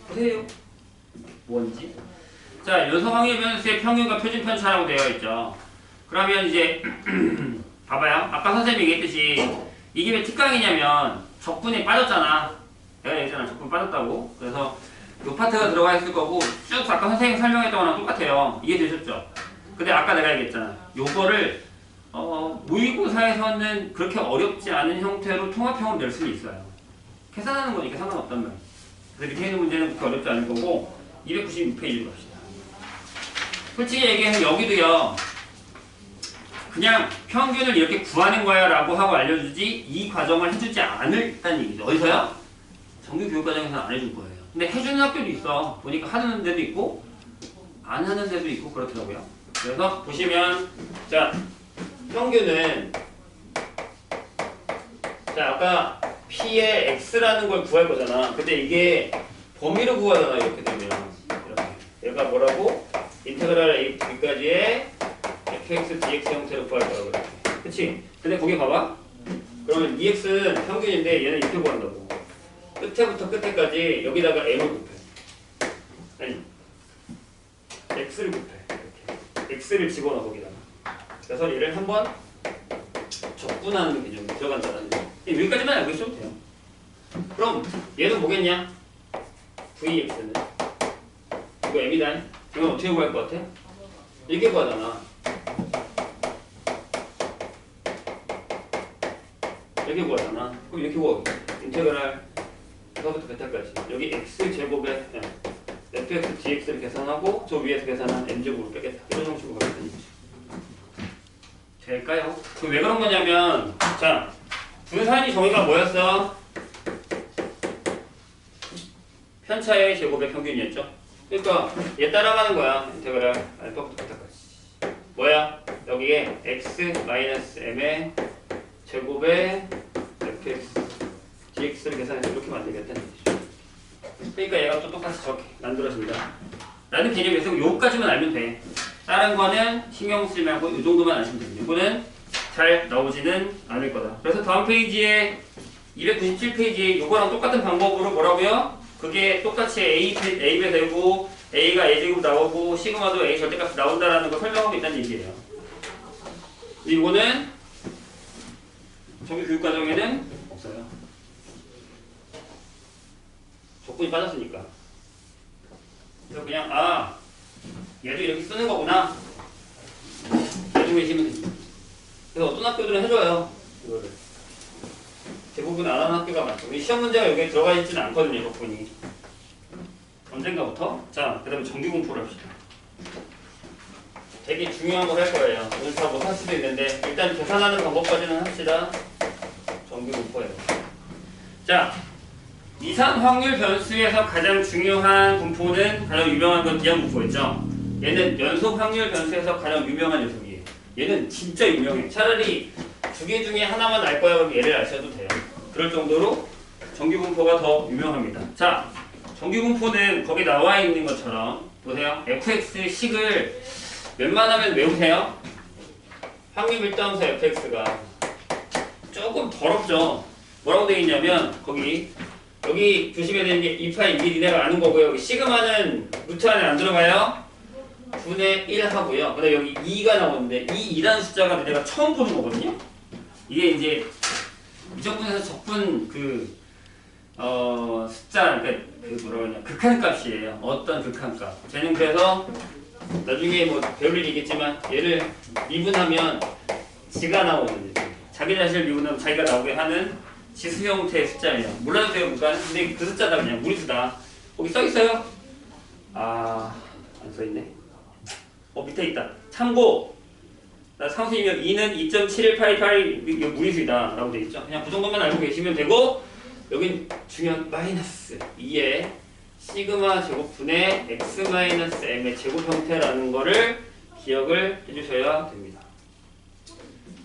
보세요. 뭔지. 자, 연속 확률 변수의 평균과 표준 편차라고 되어 있죠. 그러면 이제 봐봐요. 아까 선생님이 얘기했듯이 이게 왜 특강이냐면 적분이 빠졌잖아. 내가 얘기했잖아. 적분 빠졌다고. 그래서 요 파트가 들어가 있을 거고 쭉 아까 선생님이 설명했던 거랑 똑같아요. 이해되셨죠? 근데 아까 내가 얘기했잖아. 요거를 모의고사에서는 그렇게 어렵지 않은 형태로 통합형으로 낼 수는 있어요. 계산하는 거니까 상관없단 말이에요. 그래서 밑에 있는 문제는 그렇게 어렵지 않을 거고 296페이지로 갑시다. 솔직히 얘기하면 여기도요. 그냥 평균을 이렇게 구하는 거야 라고 하고 알려주지 이 과정을 해주지 않을다는 얘기죠. 어디서요? 정규교육과정에서는 안 해줄 거예요. 근데 해주는 학교도 있어. 보니까 하는 데도 있고 안 하는 데도 있고 그렇더라고요. 그래서 보시면 자 평균은 자 아까 P의 X라는 걸 구할 거잖아. 근데 이게 범위로 구하잖아. 이렇게 되면 이렇게 얘가 뭐라고? 인테그랄 A, B까지의 fx, dx 형태로 구할 거라고 그래. 그치? 근데 거기 봐봐. 그러면 2x는 평균인데 얘는 이렇게 구한다고. 끝에부터 끝에까지 여기다가 m을 곱해. 아니 x를 곱해. 이렇게. x를 집어넣어 거기다가. 그래서 얘를 한번 적분하는 개념이 들어간다는 거. 여기까지만 알고 있어도 돼요. 그럼 얘는 뭐겠냐? vx는 이거 m이다. 이건 어떻게 구할 것 같아? 이렇게 구하잖아. 이렇게 구하잖아. 그럼 이렇게 구하겠지. 인테그랄 이거부터 베타까지. 여기 x제곱에 fx, dx를 계산하고 저 위에서 계산한 m제곱을 빼겠다. 이런 형식으로 가겠다는 거지. 될까요? 왜 그런 거냐면 자 분산이 정의가 뭐였어? 편차의 제곱의 평균이었죠. 그러니까 얘 따라가는 거야. 인테그랄 알파부터 베타까지. 뭐야? 여기에 x-m의 제곱에 fx, dx를 계산해서 이렇게 만들겠다는 얘기죠. 그러니까 얘가 또 똑같이 저렇게 만들어진다. 라는 개념에서 요까지만 알면 돼. 다른 거는 신경 쓰지 말고 이 정도만 아시면 됩니다. 이거는 잘 나오지는 않을 거다. 그래서 다음 페이지에 297페이지에 요거랑 똑같은 방법으로 뭐라고요? 그게 똑같이 A배 되고 A가 A제곱 나오고 시그마도 A 절대값이 나온다라는 걸 설명하고 있다는 얘기예요. 이거는 정규교육과정에는 없어요. 조건이 빠졌으니까. 그래서 그냥 얘도 이렇게 쓰는 거구나. 대충 계시면 됩니다. 그래서 어떤 학교들은 해줘요. 이거를. 대부분 안 하는 학교가 많죠. 우리 시험 문제가 여기에 들어가 있지는 않거든요. 조건이. 언젠가부터. 자, 그 다음에 정규 공포를 합시다. 되게 중요한 걸 할 거예요. 오늘 다 못 할 수도 있는데 일단 계산하는 방법까지는 합시다. 정규 공포예요. 자, 이상 확률 변수에서 가장 중요한 분포는 가장 유명한 건 기하 분포였죠. 얘는 연속 확률 변수에서 가장 유명한 녀석이에요. 얘는 진짜 유명해. 차라리 두 개 중에 하나만 알 거야 그럼 얘를 아셔도 돼요. 그럴 정도로 정규 분포가 더 유명합니다. 자, 정규 분포는 거기 나와 있는 것처럼 보세요. fx식을 웬만하면 외우세요. 확률 밀도함수 fx가 조금 더럽죠. 뭐라고 되어 있냐면 여기 조심해야 되는 게 2파이 이게 니네가 아는 거고요. 여기 시그마는 루트 안에 안 들어가요. 분의 1 하고요. 근데 여기 2가 나오는데 이 2라는 숫자가 니네가 처음 보는 거거든요. 이게 이제 미적분에서 적분 숫자 그러니까 뭐라고 하냐 극한값이에요. 어떤 극한값. 쟤는 그래서 나중에 뭐 배울 일이 있겠지만 얘를 미분하면 지가 나오는 자기 자신을 미분하면 자기가 나오게 하는 지수 형태의 숫자예요. 몰라도 돼요, 그러니까. 근데 그 숫자다 그냥 무리수다. 거기 써 있어요? 안 써 있네. 밑에 있다. 참고. 나 상수이면 2는 2.718 이거 무리수이다 라고 돼 있죠. 그냥 그 정도만 알고 계시면 되고 여긴 중요한 마이너스 2에 시그마 제곱분의 x-m의 제곱 형태라는 거를 기억을 해주셔야 됩니다.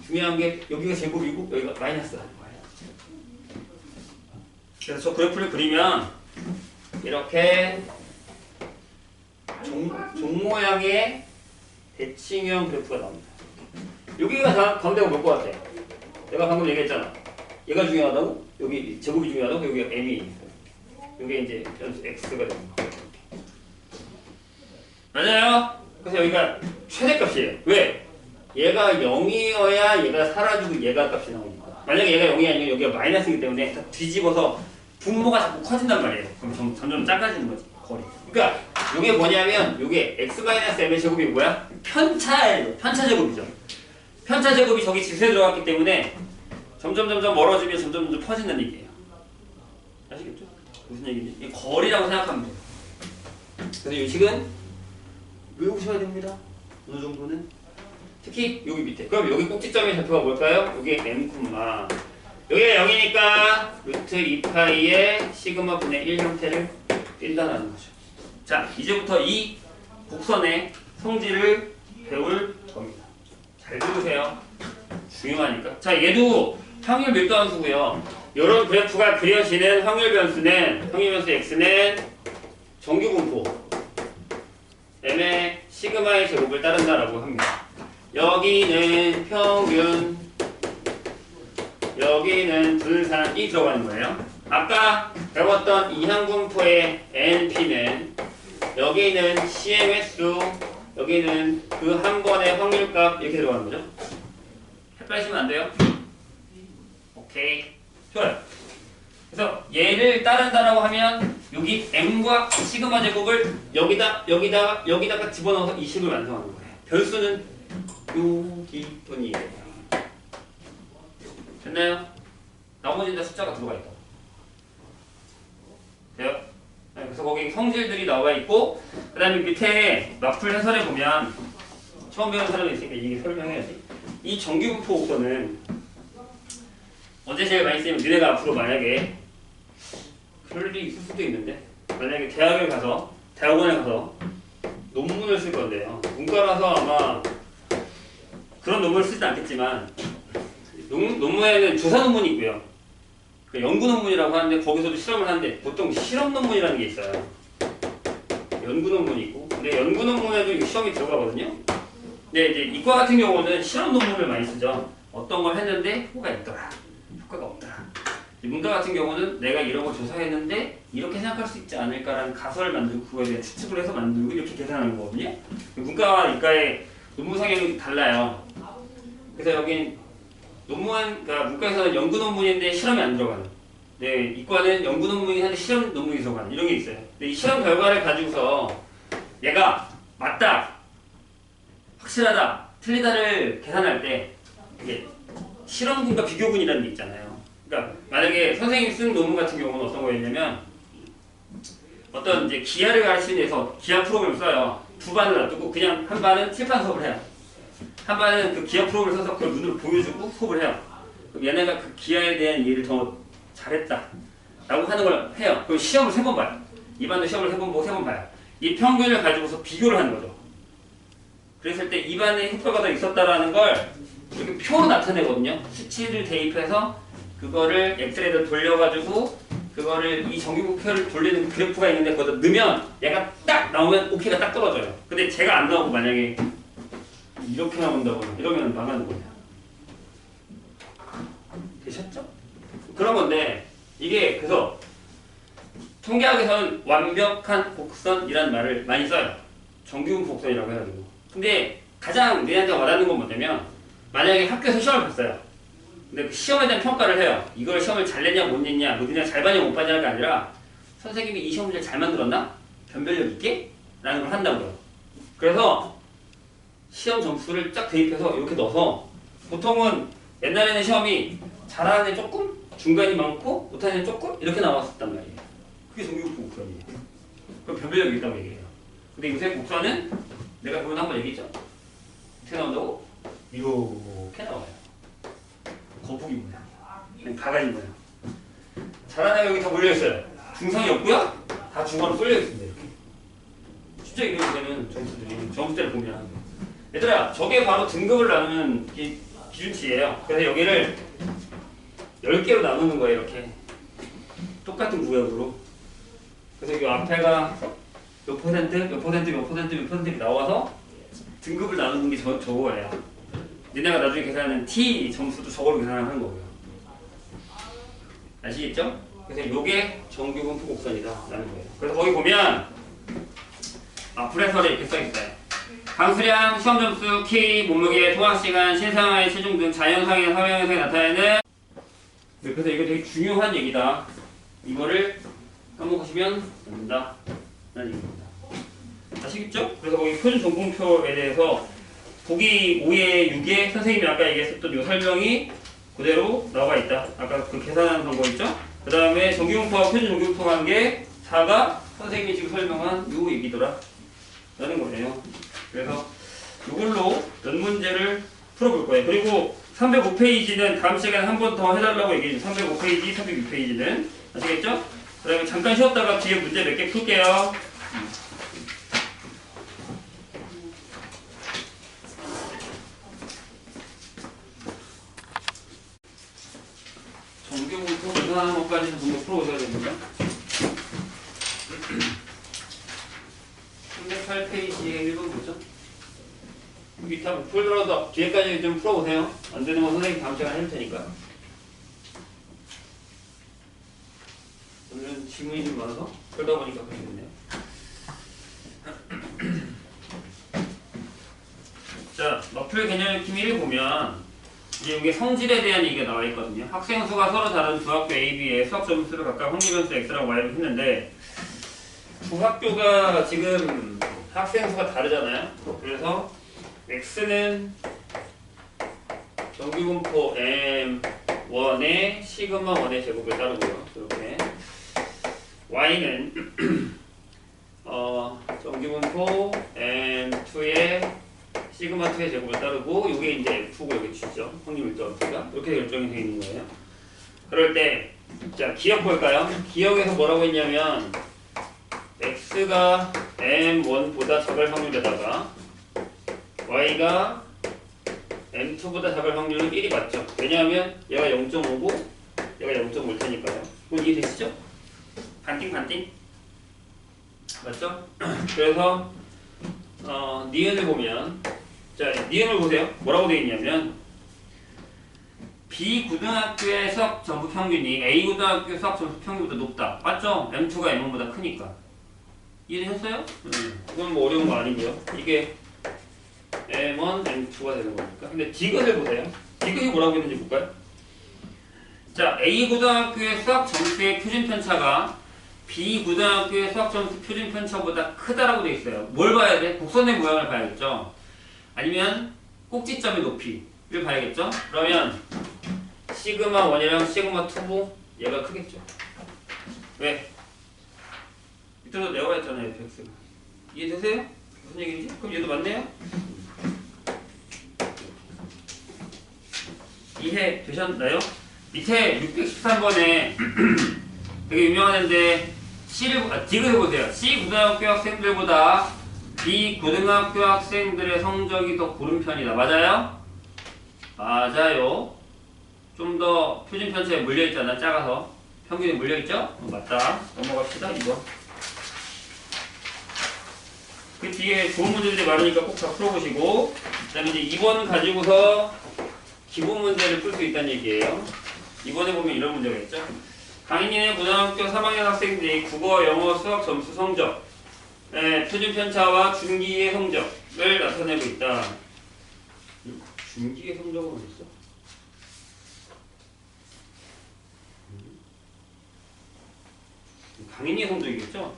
중요한 게 여기가 제곱이고 여기가 마이너스가 되는 거예요. 그래서 저 그래프를 그리면 이렇게 종 모양의 대칭형 그래프가 나옵니다. 여기가 다 가운데가 뭘 것 같아? 내가 방금 얘기했잖아. 얘가 중요하다고? 여기 제곱이 중요하다고? 여기가 m이 있어요. 이게 이제 변수 x가 되는 거. 맞아요? 그래서 여기가 최대값이에요. 왜? 얘가 0이어야 얘가 사라지고 얘가 값이 나오니까. 만약에 얘가 0이 아니면 여기가 마이너스이기 때문에 다 뒤집어서 분모가 자꾸 커진단 말이에요. 그럼 점점 작아지는 거지, 거리. 그러니까 이게 뭐냐면 이게 x-m의 제곱이 뭐야? 편차예요. 편차 제곱이죠. 편차 제곱이 저기 지수에 들어갔기 때문에 점점 멀어지면 점점 퍼진다는 얘기예요. 아시겠죠? 무슨 얘기인지? 이게 거리라고 생각하면 돼요. 그래서 이 식은 외우셔야 됩니다. 어느 정도는. 특히 여기 밑에. 그럼 여기 꼭지점의 좌표가 뭘까요? 여기 m, 여기가 0이니까 루트 2파이의 시그마 분의 1 형태를 띈다는 거죠. 자, 이제부터 이 곡선의 성질을 배울 겁니다. 잘 들으세요. 중요하니까. 자, 얘도 확률 밀도함수고요. 이런 그래프가 그려지는 확률 변수 x는 정규 분포 m의 시그마의 제곱을 따른다라고 합니다. 여기는 평균, 여기는 분산이 들어가는 거예요. 아까 배웠던 이항분포의 NP는 여기는 CM 횟수, 여기는 그 한 번의 확률값 이렇게 들어가는 거죠. 헷갈리시면 안 돼요. 오케이. 좋아요. 그래서 얘를 따른다라고 하면 여기 m과 시그마 제곱을 여기다가 집어넣어서 이 식을 완성하는 거예요. 변수는 여기뿐이에요. 됐나요? 나머지는 다 숫자가 들어가 있다. 돼요? 네, 그래서 거기 성질들이 나와 있고, 그 다음에 밑에 마플 해설에 보면 처음 배우는 사람이 있으니까 이게 설명해야지. 이 정규분포 곡선은 언제 제일 많이 쓰면 너네가 앞으로 만약에 그럴 일이 있을 수도 있는데, 만약에 대학원에 가서 논문을 쓸 건데요. 문과라서 아마 그런 논문을 쓰진 않겠지만 논문에는 조사 논문이 있고요. 그 연구 논문이라고 하는데 거기서도 실험을 하는데 보통 실험 논문이라는 게 있어요. 연구 논문이 있고, 근데 연구 논문에도 시험이 들어가거든요. 근데 이제 이과 같은 경우는 실험 논문을 많이 쓰죠. 어떤 걸 했는데 효과가 있더라, 효과가 없더라. 문과 같은 경우는 내가 이런 걸 조사했는데 이렇게 생각할 수 있지 않을까라는 가설을 만들고 그거에 대한 추측을 해서 만들고 이렇게 계산하는 거거든요. 문과와 이과의 논문 성향이 달라요. 그래서 여긴 그러니까 문과에서는 연구 논문인데 실험이 안 들어가는. 네, 이과는 연구 논문이 한데 실험 논문이 들어가는 이런 게 있어요. 근데 이 실험 결과를 가지고서 얘가 맞다, 확실하다, 틀리다를 계산할 때 이게 실험군과 비교군이라는 게 있잖아요. 그러니까 만약에 선생님이 쓴 논문 같은 경우는 어떤 거였냐면 어떤 이제 기하를 가르치기 위해서 기하 프로그램을 써요. 두 반을 놔두고 그냥 한 반은 칠판 수업을 해요. 한 반은 그 기하 프로그램을 써서 그걸 눈으로 보여주고 수업을 해요. 그럼 얘네가 그 기하에 대한 이해를 더 잘했다 라고 하는 걸 해요. 그럼 시험을 3번 봐요. 이 반도 시험을 3번 보고 3번 봐요. 이 평균을 가지고서 비교를 하는 거죠. 그랬을 때 이 반에 효과가 더 있었다라는 걸 이렇게 표로 나타내거든요. 수치를 대입해서 그거를 엑셀에다 돌려가지고 그거를 이 정규분포를 돌리는 그래프가 있는데 거기다 넣으면 얘가 딱 나오면 OK가 딱 떨어져요. 근데 제가 안 나오고 만약에 이렇게 나온다고 이러면 망하는 거예요. 되셨죠? 그런 건데 이게 그래서 통계학에서는 완벽한 곡선이라는 말을 많이 써요. 정규분포 곡선이라고 해가지고. 근데 가장 우리한테 와닿는 건 뭐냐면 만약에 학교에서 시험을 봤어요. 근데 그 시험에 대한 평가를 해요. 이걸 시험을 잘 냈냐 못 냈냐, 뭐 니네 잘 봤냐 못 봤냐가 아니라 선생님이 이 시험 문제를 잘 만들었나? 변별력 있게? 라는 걸 한다고요. 그래서 시험 점수를 쫙 대입해서 이렇게 넣어서 보통은 옛날에는 시험이 잘하는 애 조금, 중간이 많고 못하는 애 조금 이렇게 나왔었단 말이에요. 그게 정규분포 곡선이에요. 그럼 변별력이 있다고 얘기해요. 근데 요새 곡선은 내가 그건 한번 얘기했죠? 어떻게 나온다고? 이렇게 나와요. 거북이 모양, 바가지 모양. 잘하는 애가 여기 다 몰려있어요. 중성이 없고요. 다 중간으로 쏠려있습니다. 이렇게. 진짜 이렇게 되는 점수들을 보면 얘들아, 저게 바로 등급을 나누는 기준치예요. 그래서 여기를 10개로 나누는 거예요. 이렇게 똑같은 구역으로. 그래서 이 앞에가 몇 퍼센트, 몇 퍼센트, 몇 퍼센트, 몇 퍼센트 나와서 등급을 나누는 게 저거예요. 니네가 나중에 계산하는 T 점수도 저걸로 계산하는 거고요. 아시겠죠? 그래서 요게 정규분포 곡선이다라는 거예요. 그래서 거기 보면 불에서를 이렇게 써있어요. 강수량, 시험 점수, 키, 몸무게, 통학시간, 신상의 체중 등 자연상의 사회 현상이 나타내는. 그래서 이거 되게 중요한 얘기다. 이거를 까먹으시면 안 된다. 라는 얘기입니다. 아시겠죠? 그래서 거기 표준 정분표에 대해서 보기 5에 6에 선생님이 아까 얘기했었던 이 설명이 그대로 나와 있다. 아까 그 계산하는 방법 있죠? 그 다음에 정규분포와 표준 정규분포 관계 4가 선생님이 지금 설명한 요 얘기더라. 라는 거예요. 그래서 이걸로 몇 문제를 풀어볼 거예요. 그리고 305페이지는 다음 시간에 한 번 더 해달라고 얘기해줘. 305페이지, 306페이지는. 아시겠죠? 그 다음에 잠깐 쉬었다가 뒤에 문제 몇 개 풀게요. 정규분포 계산하는 것까지는 전부 풀어오셔야 됩니다. 308페이지의 1번 보죠. 밑에 한번 풀더라도 뒤에까지 좀 풀어보세요. 안 되는 건 선생님 다음 시간에 해줄 테니까. 오늘은 질문이 좀 많아서 그러다 보니까 그렇게 됐네요. 자, 머플 개념 느낌 1을 보면 이제 여기 성질에 대한 얘기가 나와 있거든요. 학생 수가 서로 다른 두 학교 A, B의 수학 점수를 각각 확률 변수 X랑 Y로 했는데 두 학교가 지금 학생 수가 다르잖아요. 그래서 X는 정규분포 M1의 시그마 1의 제곱을 따르고요. 이렇게 Y는 정규분포 M2의 시그마 2의 제곱을 따르고 이게 이제 F고 여기 G죠. 확률 밀도가 이렇게 결정이 되어 있는 거예요. 그럴 때 자 기억 볼까요? 기억에서 뭐라고 했냐면 X가 M1보다 작을 확률에다가 Y가 M2보다 작을 확률은 1이 맞죠. 왜냐하면 얘가 0.5고 얘가 0.5일 테니까요. 그건 이해되시죠? 반띵 맞죠? 그래서 니은을 보면 자 니은을 보세요. 뭐라고 되어 있냐면 B 고등학교의 수학 전부 평균이 A 고등학교 수학 전부 평균보다 높다. 맞죠? M2가 M1보다 크니까. 이해되셨어요? 그건 뭐 어려운 거 아니고요. 이게 M1, M2가 되는 거니까. 근데 디귿을 보세요. 디귿이 뭐라고 했는지 볼까요? 자, A 고등학교의 수학 점수의 표준 편차가 B 고등학교의 수학 점수 표준 편차보다 크다라고 되어 있어요. 뭘 봐야 돼? 곡선의 모양을 봐야겠죠? 아니면 꼭지점의 높이를 봐야겠죠? 그러면 시그마 1이랑 시그마 2보 얘가 크겠죠? 왜? 이때도 내가 했잖아요, fx가. 이해되세요? 무슨 얘기인지? 그럼 얘도 맞네요? 이해 되셨나요? 밑에 613번에 되게 유명한데 디귿을 보세요. C 고등학교 학생들보다 B 고등학교 학생들의 성적이 더 고른 편이다. 맞아요? 맞아요. 좀 더 표준 편차에 물려있잖아. 작아서. 평균에 물려있죠? 맞다. 넘어갑시다. 2번. 그 뒤에 좋은 문제들이 많으니까 꼭 다 풀어보시고 그 다음에 이제 2번 가지고서 기본 문제를 풀 수 있다는 얘기예요. 2번에 보면 이런 문제가 있죠. 강인이네 고등학교 3학년 학생들이 국어, 영어, 수학 점수 성적 표준 편차와 중기의 성적을 나타내고 있다. 중기의 성적은 어디 있어? 강인이의 성적이겠죠?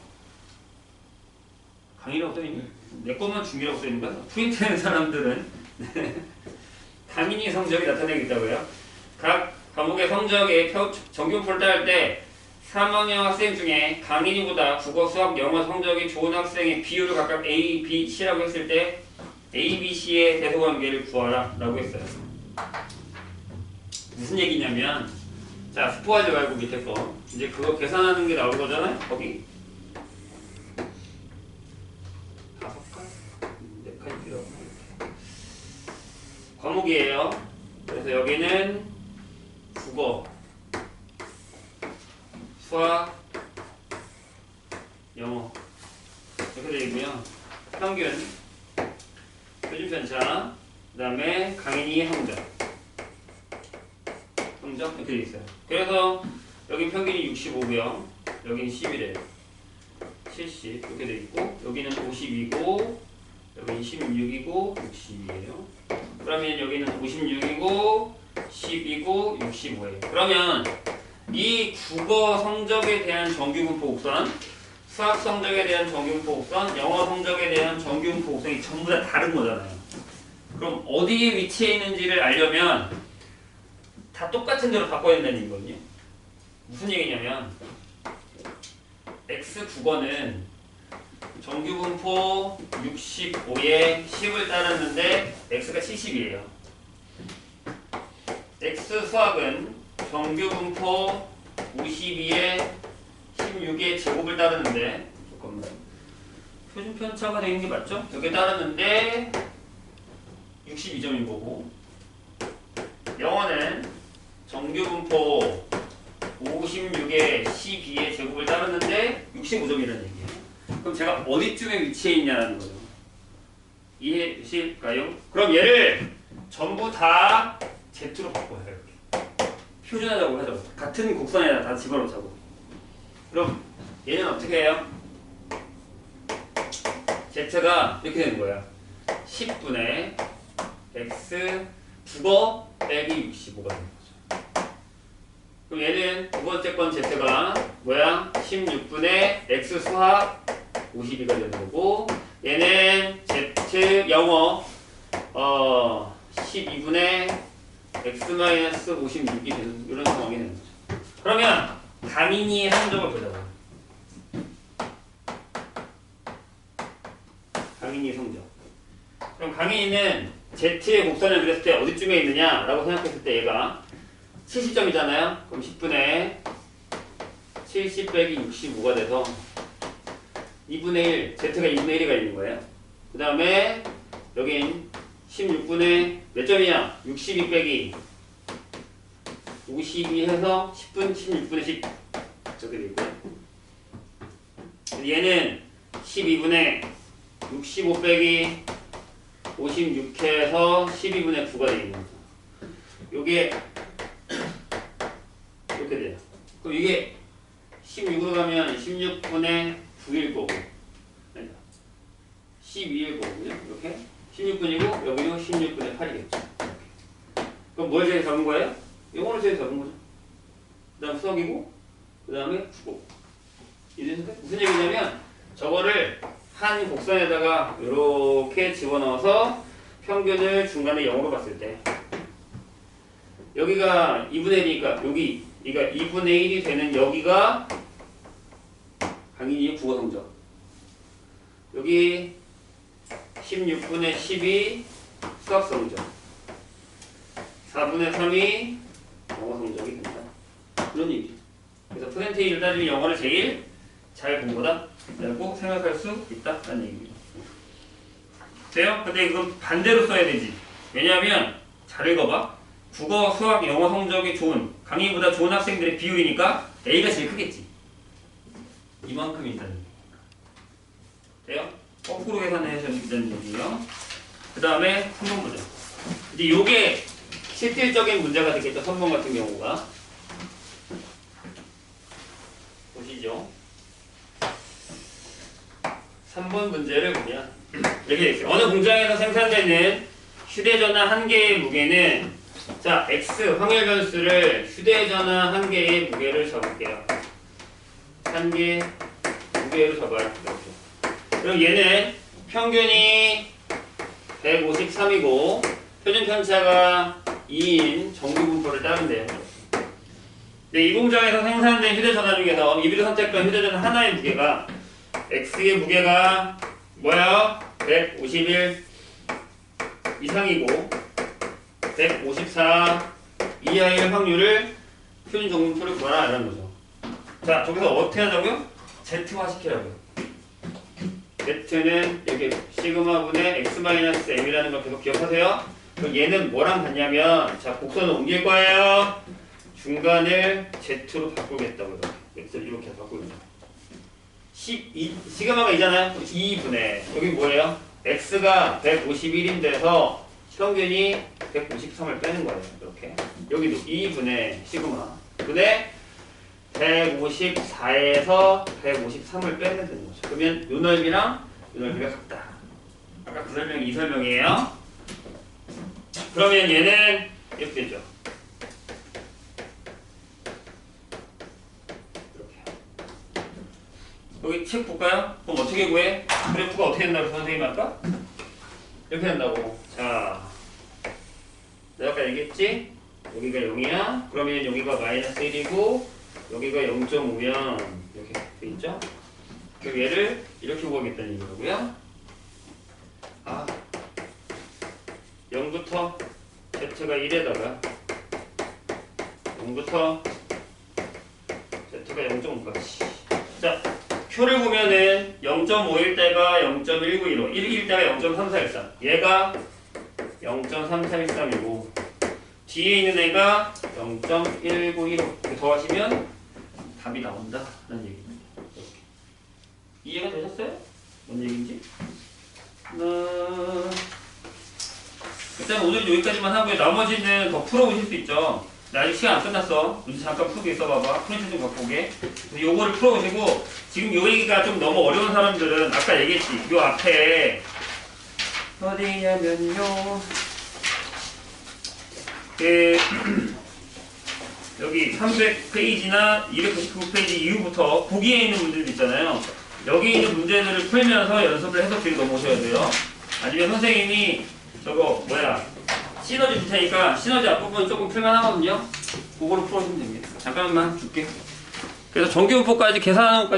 강의라고 써있니? 내 것만 중이라고 써있는 거야? 프린트하는 사람들은 강인이 성적이 나타내고 있다고요. 각 과목의 성적의 정규분포를 따를 때 3학년 학생 중에 강인이보다 국어, 수학, 영어 성적이 좋은 학생의 비율을 각각 A, B, C라고 했을 때 A, B, C의 대소관계를 구하라 라고 했어요. 무슨 얘기냐면 자 스포하지 말고 밑에 거 이제 그거 계산하는 게 나올 거잖아요. 거기 5칸? 4칸이 필요하고 과목이에요. 여기는 국어, 수학, 영어 이렇게 되어 있고요. 평균, 표준 편차, 그 다음에 강인이 성적 이렇게 되어 있어요. 그래서 여기 평균이 65고요. 여기는 11이에요. 70 이렇게 되어 있고 여기는 52고 여기는 16이고 60이에요. 그러면 여기는 56이고 10이고 65예요. 그러면 이 국어 성적에 대한 정규분포 곡선, 수학 성적에 대한 정규분포 곡선, 영어 성적에 대한 정규분포 곡선이 전부 다 다른 거잖아요. 그럼 어디에 위치해 있는지를 알려면 다 똑같은 대로 바꿔야 된다는 얘기거든요. 무슨 얘기냐면 x 국어는 정규분포 65에 10을 따랐는데 x가 70이에요. x 수학은 정규분포 52에 16의 제곱을 따르는데 잠깐만 표준 편차가 되는 게 맞죠? 여기 따르는데 62점인 거고 영어는 정규분포 56에 12의 제곱을 따르는데 65점이라는 얘기예요. 그럼 제가 어디쯤에 위치해 있냐는 거죠. 이해되실까요? 그럼 얘를 전부 다 Z로 바꿔요. 이렇게 표준화자고 하죠. 같은 곡선에다 다 집어넣자고. 그럼 얘는 어떻게 해요? Z가 이렇게 되는 거야. 10분의 X 국어 빼기 65가 되는 거죠. 그럼 얘는 두 번째 건 Z가 뭐야? 16분의 X 수학 52가 되는 거고 얘는 Z 영어 12분의 X-56이 되는 이런 상황이 되는 거죠. 그러면 강인이의 성적을 보자고요. 강인이 성적. 그럼 강인이는 Z의 곡선을 그렸을 때 어디쯤에 있느냐라고 생각했을 때 얘가 70점이잖아요. 그럼 10분의 70 빼기 65가 돼서 2분의 1, Z가 2분의 1이 있는 거예요. 그 다음에 여긴 16분의 몇 점이냐? 62 빼기 52 해서 10분 16분의 10 저렇게 되고요. 얘는 12분의 65 빼기 56 해서 12분의 9가 되는 거죠. 요게 이렇게 돼요. 그럼 이게 16으로 가면 16분의 9일 거고 12일 거고요. 이렇게 16분이고 여기는 16분의 8이겠죠. 그럼 뭘 제일 적은 거예요? 영어를 제일 적은 거죠. 그 다음 수학이고 그 다음에 국어. 이래서 무슨 얘기냐면 저거를 한 곡선에다가 이렇게 집어넣어서 평균을 중간에 0으로 봤을 때 여기가 2분의 1이니까 여기가 2분의 1이 되는 여기가 강인이의 국어 성적. 여기 16분의 10이 수학 성적. 4분의 3이 영어 성적이 된다. 그런 얘기죠. 그래서 퍼센테이지를 따지면 영어를 제일 잘 본 거다 라고 생각할 수 있다라는 얘기입니다. 돼요? 근데 이건 반대로 써야 되지. 왜냐하면 잘 읽어봐. 국어, 수학, 영어 성적이 좋은 강의보다 좋은 학생들의 비율이니까 A가 제일 크겠지. 이만큼 있다는 얘기. 돼요? 거꾸로 계산해야 된다는 얘기예요. 그 다음에 3번 보자. 이제 요게 실질적인 문제가 되겠죠. 3번 같은 경우가. 보시죠. 3번 문제를 보면 이렇게 되어 있어요. 어느 공장에서 생산되는 휴대전화 한 개의 무게는 자, X 확률 변수를 휴대전화 한 개의 무게를 잡을게요. 한 개 무게로 잡아요. 이렇게. 그럼 얘는 평균이 153이고 표준 편차가 2인 정규분포를 따른대요. 네, 이 공장에서 생산된 휴대전화 중에서 이비를 선택한 휴대전화 하나의 무게가 X의 무게가 뭐야? 151 이상이고 154 이하일 확률을 표준 정분포를 구하라 이런 거죠. 자, 저기서 어떻게 하자고요? Z화 시키라고요. Z는 여기 시그마분의 X-M이라는 걸 계속 기억하세요. 그럼 얘는 뭐랑 같냐면, 자, 곡선을 옮길 거예요. 중간을 Z로 바꾸겠다고요. 이렇게 바꾸겠다. 시그마가 이잖아요. 2분의, 여기 뭐예요? X가 151인데서 평균이 193을 빼는 거예요. 이렇게. 여기도 2분의 시그마. 분의 154에서 153을 빼면 되는 거죠. 그러면 요 넓이랑 요 넓이가 같다. 아까 그 설명이 이 설명이에요. 그러면 얘는 이렇게 되죠. 이렇게. 여기 책 볼까요? 그럼 어떻게 구해? 그래프가 어떻게 된다고 선생님 아까? 이렇게 된다고. 자, 내가 아까 얘기했지? 여기가 0이야. 그러면 여기가 마이너스 1이고 여기가 0.5면 이렇게 돼 있죠? 그럼 얘를 이렇게 구하겠다는 얘기고요. 아, 0부터 Z가 1에다가 0부터 Z가 0.5까지. 자, Q를 보면은 0.5일 때가 0.1915, 1일 때가 0.3413. 얘가 0.3413이고 뒤에 있는 애가 0.1915. 이렇게 더하시면 답이 나온다 라는 얘기입니다. 이렇게. 이해가 되셨어요? 뭔 얘기인지? 일단 오늘 여기까지만 하고요. 나머지는 더 풀어보실 수 있죠. 나 아직 시간 안 끝났어. 문제 잠깐 풀고 있어봐봐. 프린트 좀 갖고 오게. 요거를 풀어보시고 지금 요 얘기가 좀 너무 어려운 사람들은 아까 얘기했지. 요 앞에 어디냐면요. 여기 300페이지나 299페이지 이후부터 보기에 있는 문제들 있잖아요. 여기 있는 문제들을 풀면서 연습을 해서 뒤로 넘어오셔야 돼요. 아니면 선생님이 저거 시너지 줄 테니까 시너지 앞부분 조금 풀만 하거든요. 그거로 풀어주면 됩니다. 잠깐만 줄게. 그래서 정규분포까지 계산하는 것까지